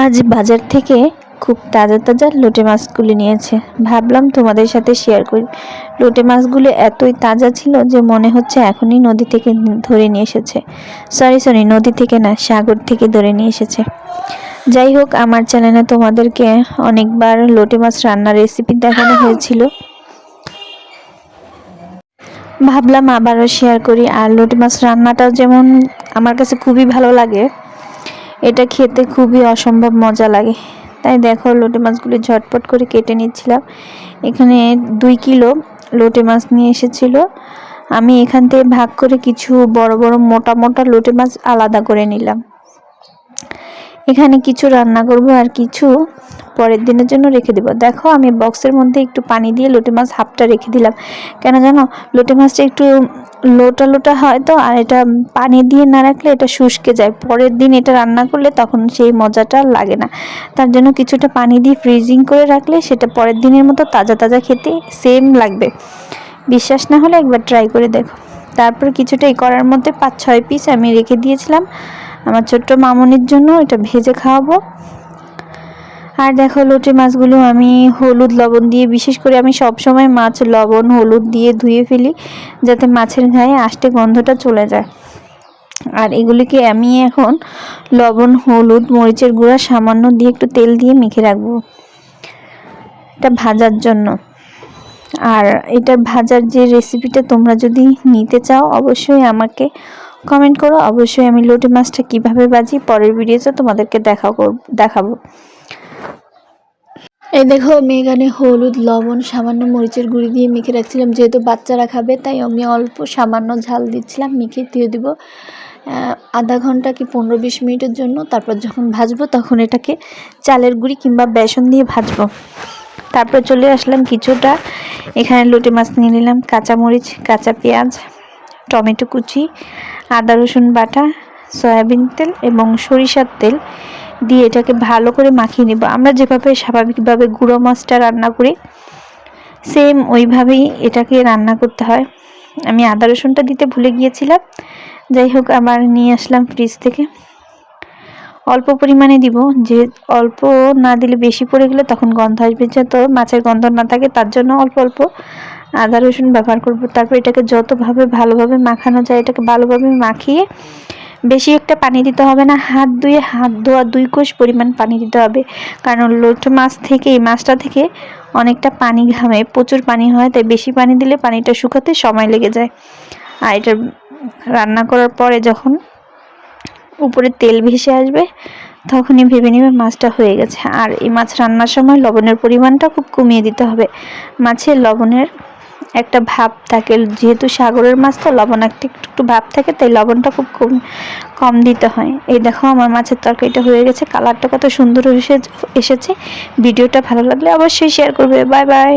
আজ বাজার থেকে খুব তাজা তাজা লোটে মাছগুলি নিয়েছে, ভাবলাম তোমাদের সাথে শেয়ার করি। লোটে মাছগুলো এতই তাজা ছিল যে মনে হচ্ছে এখনই নদী থেকে ধরে নিয়ে এসেছে। সরি নদী থেকে না, সাগর থেকে ধরে নিয়ে এসেছে। যাই হোক, আমার চ্যানেলে তোমাদেরকে অনেকবার লোটে মাছ রান্নার রেসিপি দেখানো হয়েছিল, ভাবলাম আবারও শেয়ার করি। আর লোটে মাছ রান্নাটাও যেমন আমার কাছে খুবই ভালো লাগে, এটা খেতে খুবই অসম্ভব মজা লাগে। তাই দেখো, লোটে মাছগুলি ঝটপট করে কেটে নিচ্ছিলাম। এখানে 2 কিলো লোটে মাছ নিয়ে এসেছিল। আমি এখান থেকে ভাগ করে কিছু বড় বড় মোটা মোটা লোটে মাছ আলাদা করে নিলাম। এখানে কিছু রান্না করব আর কিছু পরের দিনের জন্য রেখে দেব। দেখো, আমি বক্সের মধ্যে একটু পানি দিয়ে লোটে মাছ হাফটা রেখে দিলাম। কেন জানো, লোটে মাছটা একটু লোটা লোটা হয় তো, আর এটা পানি দিয়ে না রাখলে এটা শুষ্কে যায়। পরের দিন এটা রান্না করলে তখন সেই মজাটা লাগে না। তার জন্য কিছুটা পানি দিয়ে ফ্রিজিং করে রাখলে সেটা পরের দিনের মতো তাজা তাজা খেতে সেম লাগবে। বিশ্বাস না হলে একবার ট্রাই করে দেখো। তারপর কিছুটা এই করার মধ্যে 5-6 পিস আমি রেখে দিয়েছিলাম আমার ছোট্ট মামনির জন্য, এটা ভেজে খাওয়াবো। আর দেখো, লোটে মাছগুলো আমি হলুদ লবণ দিয়ে, বিশেষ করে আমি সব সময় মাছ লবণ হলুদ দিয়ে ধুয়ে ফেলি, যাতে মাছের গায়ে আষ্টে গন্ধটা চলে যায়। আর এগুলিকে আমি এখন লবণ হলুদ মরিচের গুঁড়া সামান্য দিয়ে একটু তেল দিয়ে মেখে রাখবো এটা ভাজার জন্য। আর এটা ভাজার যে রেসিপিটা তোমরা যদি নিতে চাও অবশ্যই আমাকে কমেন্ট করো। অবশ্যই আমি লোটে মাছটা কিভাবে ভাজি পরের ভিডিওতে তোমাদেরকে দেখাবো। এই দেখো, আমি এখানে হলুদ লবণ সামান্য মরিচের গুঁড়ি দিয়ে মেখে রাখছিলাম, যেহেতু বাচ্চারা খাবে তাই আমি অল্প সামান্য ঝাল দিচ্ছিলাম। মেখে দিয়ে দিব আধা ঘন্টা কি 15-20 মিনিটের জন্য। তারপর যখন ভাজবো তখন এটাকে চালের গুঁড়ি কিংবা বেসন দিয়ে ভাজবো। তারপর চলে আসলাম কিছুটা, এখানে লোটে মাছ নিয়ে নিলাম, কাঁচামরিচ কাঁচা পেঁয়াজ টমেটো কুচি আদা রসুন বাটা সয়াবিন তেল এবং সরিষার তেল দিয়ে এটাকে ভালো করে মাখিয়ে নেব। আমরা যেভাবে স্বাভাবিকভাবে গুঁড়ো মাছটা রান্না করি সেম ওইভাবেই এটাকে রান্না করতে হয়। আমি আদা রসুনটা দিতে ভুলে গিয়েছিলাম। যাই হোক, আবার নিয়ে আসলাম ফ্রিজ থেকে। অল্প পরিমাণে দিব, যে অল্প না দিলে বেশি পড়ে গেলে তখন গন্ধ আসবে, যাতে মাছের গন্ধ না থাকে তার জন্য অল্প অল্প আদা রসুন ব্যবহার করব। তারপর এটাকে যতভাবে ভালোভাবে মাখানো যায় এটাকে ভালোভাবে মাখিয়ে, বেশি একটা পানি দিতে হবে না, হাত ধোয়া 2 কোষ পরিমাণ পানি দিতে হবে। কারণ লোটে মাছ থেকে, এই মাছটা থেকে অনেকটা পানি ঘামে, প্রচুর পানি হয়, তাই বেশি পানি দিলে পানিটা শুকাতে সময় লেগে যায়। আর এটা রান্না করার পরে যখন উপরে তেল ভেসে আসবে তখনই ভেবে নেবে মাছটা হয়ে গেছে। আর এই মাছ রান্নার সময় লবণের পরিমাণটা খুব কমিয়ে দিতে হবে। মাছের লবণের একটা ভাব থাকে, যেহেতু সাগরের মাছ তো লবণ একটু ভাব থাকে, তাই লবণটা খুব কম দিতে হয়। এই দেখো, আমার মাছের তরকারিটা হয়ে গেছে, কালারটা কত সুন্দর এসেছে। ভিডিওটা ভালো লাগলে অবশ্যই শেয়ার করবে। Bye bye.